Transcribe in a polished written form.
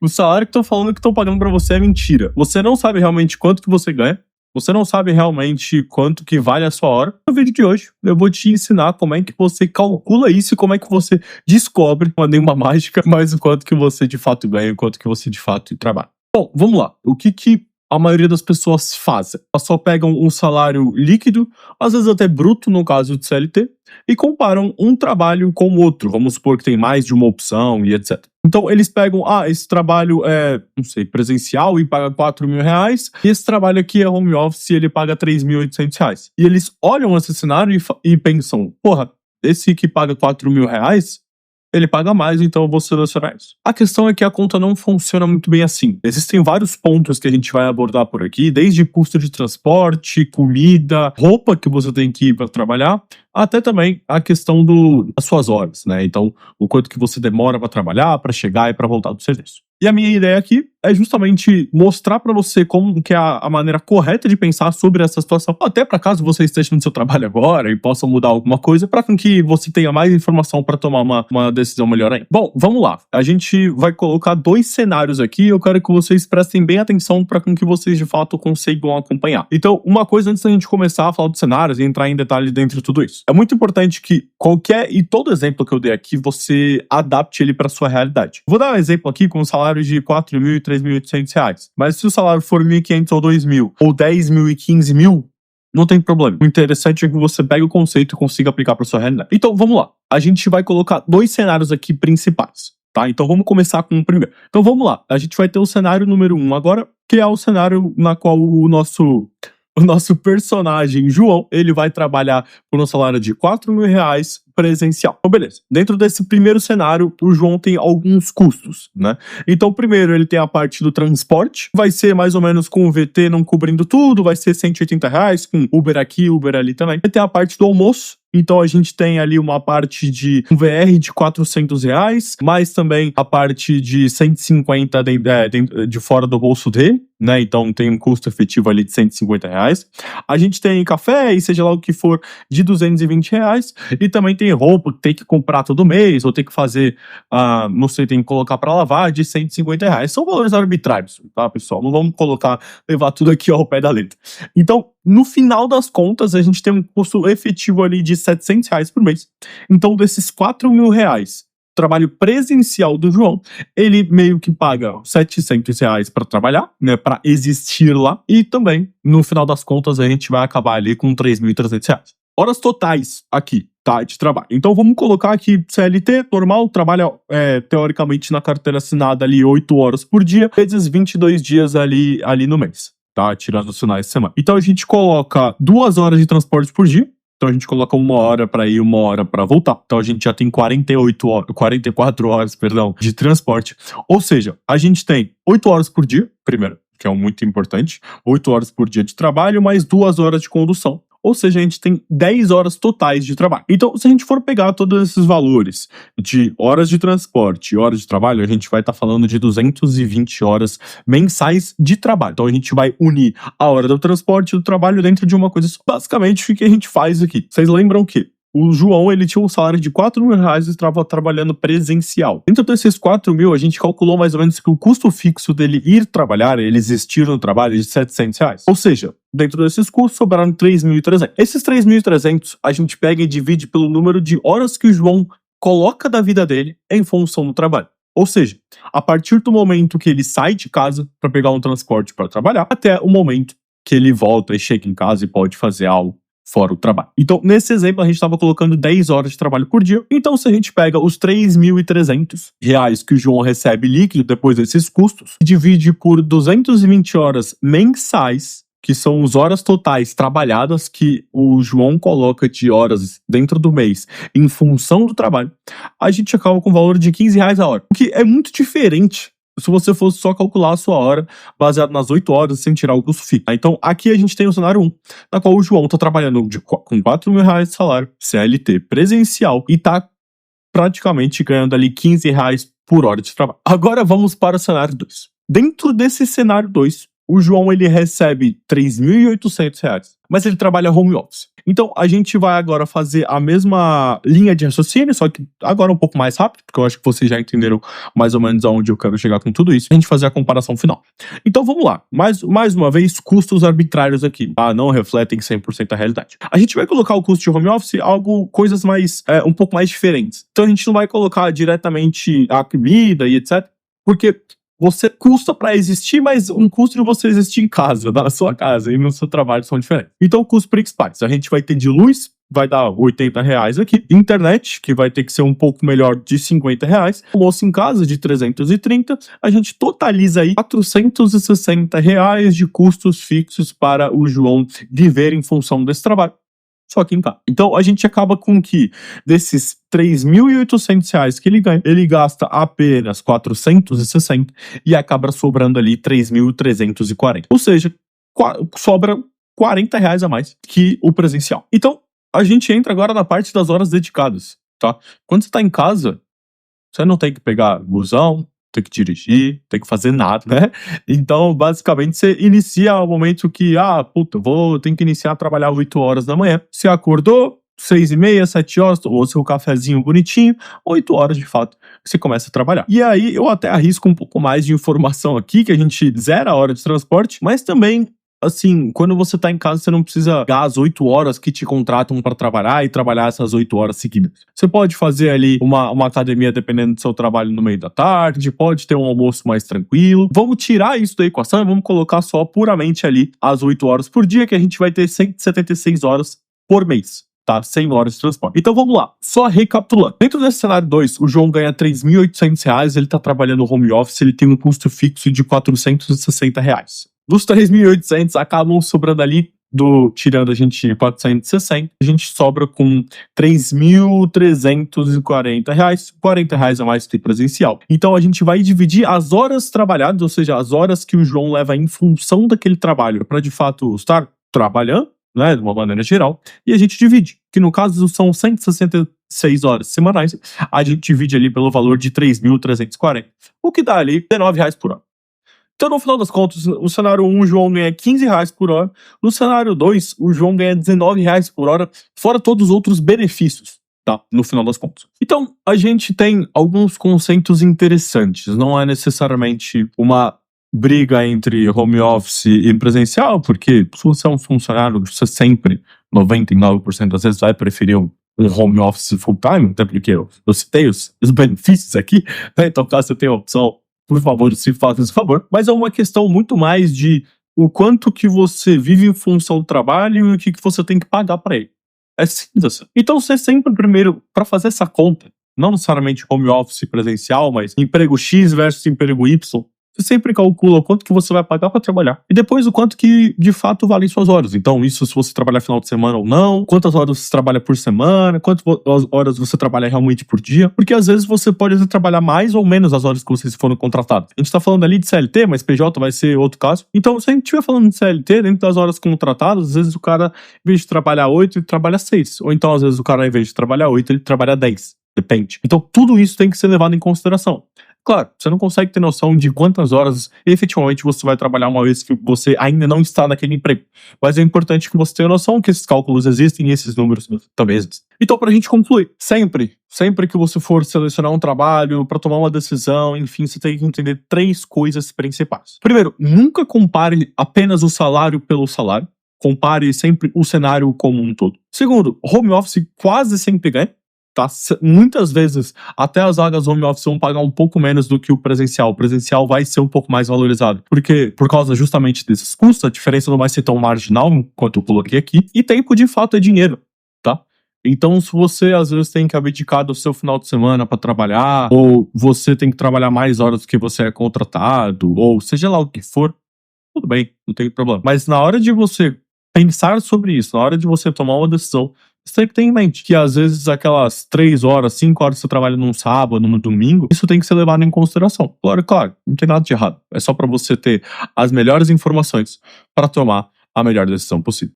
O salário que estão falando que estão pagando pra você é mentira. Você não sabe realmente quanto que você ganha. Você não sabe realmente quanto que vale a sua hora. No vídeo de hoje, eu vou te ensinar como é que você calcula isso e como é que você descobre, não é nenhuma mágica, mas o quanto que você de fato ganha e o quanto que você de fato trabalha. Bom, vamos lá. O que a maioria das pessoas faz? Elas só pegam um salário líquido, às vezes até bruto, no caso de CLT, e comparam um trabalho com o outro. Vamos supor que tem mais de uma opção e etc. Então eles pegam, esse trabalho é, não sei, presencial e paga R$ 4.000, e esse trabalho aqui é home office e ele paga R$ 3.800. E eles olham esse cenário e pensam, porra, esse que paga R$ 4.000, ele paga mais, então eu vou selecionar isso. A questão é que a conta não funciona muito bem assim. Existem vários pontos que a gente vai abordar por aqui, desde custo de transporte, comida, roupa que você tem que ir para trabalhar, até também a questão das suas horas, né? Então, o quanto que você demora para trabalhar, para chegar e para voltar do serviço. E a minha ideia aqui é justamente mostrar para você como que é a maneira correta de pensar sobre essa situação, até para caso você esteja no seu trabalho agora e possa mudar alguma coisa, para que você tenha mais informação para tomar uma decisão melhor ainda. Bom, vamos lá. A gente vai colocar 2 cenários aqui e eu quero que vocês prestem bem atenção para que vocês de fato consigam acompanhar. Então, uma coisa antes da gente começar a falar dos cenários e entrar em detalhe dentro de tudo isso. É muito importante que todo exemplo que eu dei aqui, você adapte ele para sua realidade. Vou dar um exemplo aqui com um salário de R$4.000 e R$3.800. Mas se o salário for R$1.500 ou R$2.000, ou R$10.000 e R$15.000, não tem problema. O interessante é que você pegue o conceito e consiga aplicar para sua realidade. Então, vamos lá. A gente vai colocar 2 cenários aqui principais, tá? Então, vamos começar com o primeiro. Então, vamos lá. A gente vai ter o cenário número 1 agora, que é o cenário na qual o nosso personagem, João, ele vai trabalhar por um salário de R$4.000 presencial. Então, beleza. Dentro desse primeiro cenário, o João tem alguns custos, né? Então, primeiro, ele tem a parte do transporte. Vai ser mais ou menos com o VT não cobrindo tudo, vai ser R$180, com Uber aqui, Uber ali também. Vai ter a parte do almoço. Então, a gente tem ali uma parte de um VR de R$400, mais também a parte de 150 de fora do bolso dele, né? Então, tem um custo efetivo ali de R$150. A gente tem café e seja lá o que for de R$220. E também tem roupa que tem que comprar todo mês, ou tem que fazer, não sei, tem que colocar para lavar de R$150. São valores arbitrários, tá, pessoal? Não vamos levar tudo aqui ao pé da letra. Então, no final das contas, a gente tem um custo efetivo ali de R$700 por mês. Então, desses R$4.000, trabalho presencial do João, ele meio que paga R$700 para trabalhar, né, para existir lá, e também, no final das contas, a gente vai acabar ali com R$3.300. Horas totais aqui, tá, de trabalho. Então vamos colocar aqui CLT, normal, trabalha teoricamente na carteira assinada ali 8 horas por dia, vezes 22 dias ali no mês, tá, tirando os finais de semana. Então a gente coloca 2 horas de transporte por dia. Então a gente coloca 1 hora para ir, 1 hora para voltar. Então a gente já tem 44 horas, de transporte. Ou seja, a gente tem 8 horas por dia, primeiro, que é muito importante, 8 horas por dia de trabalho, mais 2 horas de condução. Ou seja, a gente tem 10 horas totais de trabalho. Então, se a gente for pegar todos esses valores de horas de transporte e horas de trabalho, a gente vai estar falando de 220 horas mensais de trabalho. Então, a gente vai unir a hora do transporte e do trabalho dentro de uma coisa. Basicamente, o que a gente faz aqui? Vocês lembram que o João, ele tinha um salário de R$4.000 e estava trabalhando presencial. Dentro desses 4.000, a gente calculou mais ou menos que o custo fixo dele ir trabalhar, ele existir no trabalho, é de R$700. Ou seja, dentro desses custos, sobraram 3.300. Esses 3.300, a gente pega e divide pelo número de horas que o João coloca da vida dele em função do trabalho. Ou seja, a partir do momento que ele sai de casa para pegar um transporte para trabalhar, até o momento que ele volta e chega em casa e pode fazer algo fora o trabalho. Então, nesse exemplo, a gente estava colocando 10 horas de trabalho por dia. Então, se a gente pega os R$3.300 que o João recebe líquido depois desses custos, e divide por 220 horas mensais, que são as horas totais trabalhadas que o João coloca de horas dentro do mês em função do trabalho, a gente acaba com o valor de R$15 a hora. O que é muito diferente se você fosse só calcular a sua hora baseado nas 8 horas sem tirar o custo fixo. Então, aqui a gente tem o cenário 1, na qual o João tá trabalhando com R$4.000 de salário, CLT presencial, e tá praticamente ganhando ali R$15 por hora de trabalho. Agora vamos para o cenário 2. Dentro desse cenário 2, o João ele recebe R$3.800, mas ele trabalha home office. Então, a gente vai agora fazer a mesma linha de raciocínio, só que agora um pouco mais rápido, porque eu acho que vocês já entenderam mais ou menos aonde eu quero chegar com tudo isso. A gente fazer a comparação final. Então, vamos lá. Mais uma vez, custos arbitrários aqui, tá? Não refletem 100% a realidade. A gente vai colocar o custo de home office coisas mais, um pouco mais diferentes. Então, a gente não vai colocar diretamente a comida e etc, porque você custa pra existir, mas um custo de você existir em casa, na sua casa e no seu trabalho são diferentes. Então, custos principais. A gente vai ter de luz, vai dar R$80 aqui. Internet, que vai ter que ser um pouco melhor, de R$50. Almoço em casa, de 330. A gente totaliza aí R$460 de custos fixos para o João viver em função desse trabalho. Só que em casa. Então, a gente acaba com que, desses R$3.800 que ele ganha, ele gasta apenas 460 e acaba sobrando ali 3.340. Ou seja, sobra R$40 a mais que o presencial. Então, a gente entra agora na parte das horas dedicadas, tá? Quando você tá em casa, você não tem que pegar busão, tem que dirigir, tem que fazer nada, né? Então, basicamente, você inicia o momento que, tenho que iniciar a trabalhar 8 horas da manhã. Você acordou, 6h30, 7 horas, ou seu cafezinho bonitinho, 8 horas de fato, você começa a trabalhar. E aí, eu até arrisco um pouco mais de informação aqui, que a gente zera a hora de transporte, mas também, assim, quando você tá em casa, você não precisa dar as 8 horas que te contratam pra trabalhar e trabalhar essas 8 horas seguidas. Você pode fazer ali uma academia dependendo do seu trabalho no meio da tarde, pode ter um almoço mais tranquilo. Vamos tirar isso da equação e vamos colocar só puramente ali as 8 horas por dia, que a gente vai ter 176 horas por mês. Tá? 100 horas de transporte. Então vamos lá, só recapitulando. Dentro desse cenário 2, o João ganha R$3.800, ele tá trabalhando no home office, ele tem um custo fixo de R$460. Dos 3.800, acabam sobrando ali, tirando a gente 460, a gente sobra com 3.340, R$40 a mais que presencial. Então a gente vai dividir as horas trabalhadas, ou seja, as horas que o João leva em função daquele trabalho, para de fato estar trabalhando, né, de uma maneira geral, e a gente divide, que no caso são 166 horas semanais, a gente divide ali pelo valor de 3.340, o que dá ali R$19 por hora. Então, no final das contas, no cenário 1, o João ganha R$15 por hora. No cenário 2, o João ganha R$19 por hora, fora todos os outros benefícios, tá? No final das contas. Então, a gente tem alguns conceitos interessantes. Não é necessariamente uma briga entre home office e presencial, porque se você é um funcionário, você sempre, 99% das vezes, vai preferir um home office full time, até porque eu citei os benefícios aqui, né? Então, caso você tenha a opção, por favor, se faça esse favor. Mas é uma questão muito mais de o quanto que você vive em função do trabalho e o que você tem que pagar para ele. É simples assim. Então, você sempre, primeiro, para fazer essa conta, não necessariamente home office presencial, mas emprego X versus emprego Y, você sempre calcula o quanto que você vai pagar para trabalhar. E depois o quanto que, de fato, valem suas horas. Então, isso se você trabalhar final de semana ou não, quantas horas você trabalha por semana, quantas horas você trabalha realmente por dia. Porque, às vezes, você pode trabalhar mais ou menos as horas que vocês foram contratados. A gente tá falando ali de CLT, mas PJ vai ser outro caso. Então, se a gente estiver falando de CLT, dentro das horas contratadas, às vezes o cara, em vez de trabalhar 8, ele trabalha 6. Ou então, às vezes, o cara, em vez de trabalhar 8, ele trabalha 10. Depende. Então, tudo isso tem que ser levado em consideração. Claro, você não consegue ter noção de quantas horas efetivamente você vai trabalhar uma vez que você ainda não está naquele emprego. Mas é importante que você tenha noção que esses cálculos existem e esses números também existem. Então, pra gente concluir, sempre que você for selecionar um trabalho, pra tomar uma decisão, enfim, você tem que entender 3 coisas principais. Primeiro, nunca compare apenas o salário pelo salário. Compare sempre o cenário como um todo. Segundo, home office quase sempre ganha. Tá? Muitas vezes, até as vagas home office vão pagar um pouco menos do que o presencial. O presencial vai ser um pouco mais valorizado. Porque, por causa justamente desses custos, a diferença não vai ser tão marginal quanto eu coloquei aqui. E tempo, de fato, é dinheiro, tá? Então, se você, às vezes, tem que abdicar do seu final de semana para trabalhar, ou você tem que trabalhar mais horas do que você é contratado, ou seja lá o que for, tudo bem, não tem problema. Mas na hora de você pensar sobre isso, na hora de você tomar uma decisão, você tem que ter em mente que às vezes aquelas 3 horas, 5 horas que você trabalha num sábado, num domingo, isso tem que ser levado em consideração. Claro, não tem nada de errado. É só para você ter as melhores informações para tomar a melhor decisão possível.